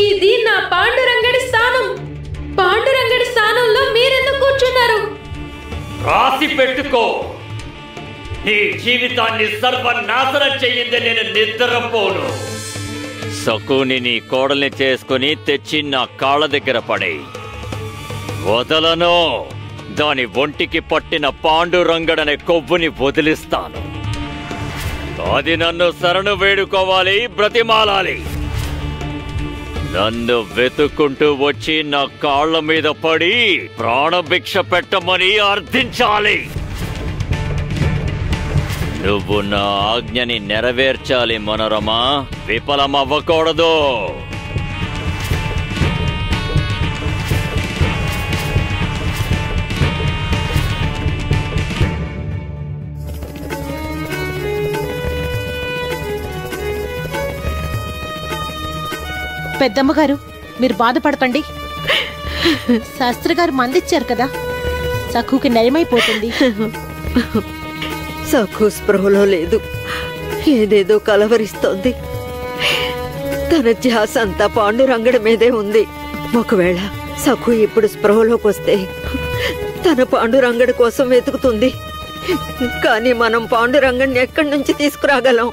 ఇది నా పాండురంగడి స్థానం. పాండురంగడి స్థానంలో మీరెందుకు కూర్చున్నారు? రాసి పెట్టుకో. నీ జీవితాన్ని సర్వనాశనం చెయ్యింది నేను నిద్రపోను. సకుని నీ కోడల్ని చేసుకుని తెచ్చి నా కాళ్ళ దగ్గర పడే వదలను. దాని ఒంటికి పట్టిన పాండురంగడనే కొవ్వుని వదిలిస్తాను. అది నన్ను శరణు వేడుకోవాలి, బ్రతిమాలాలి. నన్ను వెతుక్కుంటూ వచ్చి నా కాళ్ళ మీద పడి ప్రాణభిక్ష పెట్టమని అర్థించాలి. నువ్వు నా ఆజ్ఞని నెరవేర్చాలి మనోరమ, విఫలమవ్వకూడదు. పెద్దమ్మగారు, మీరు బాధపడకండి. శాస్త్రి గారు మందిచ్చారు కదా, సఖుకి నయమైపోతుంది. సఖు స్పృహలో లేదు, ఏదేదో కలవరిస్తోంది. తన ధ్యాస అంతా పాండురంగడి మీదే ఉంది. ఒకవేళ సఖు ఇప్పుడు స్పృహలోకి వస్తే తన పాండురంగడి కోసం వెతుకుతుంది. కానీ మనం పాండురంగడిని ఎక్కడి నుంచి తీసుకురాగలం?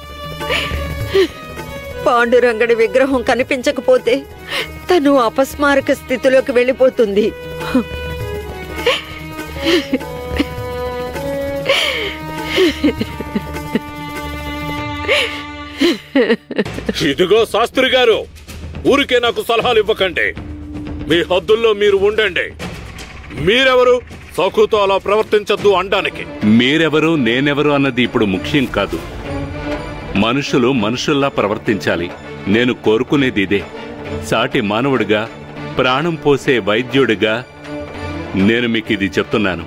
పాండురంగడి విగ్రహం కనిపించకపోతే తను అపస్మారక స్థితిలోకి వెళ్ళిపోతుంది. ఇదిగో శాస్త్రి గారు, ఊరికే నాకు సలహాలు ఇవ్వకండి. మీ హద్దుల్లో మీరు ఉండండి. మీరెవరు సఖుతో అలా ప్రవర్తించద్దు అనడానికి? మీరెవరు నేనెవరు అన్నది ఇప్పుడు ముఖ్యం కాదు. మనుషులు మనుషుల్లా ప్రవర్తించాలి. నేను కోరుకునేది ఇదే. సాటి మానవుడిగా, ప్రాణం పోసే వైద్యుడిగా నేను మీకు ఇది చెప్తున్నాను.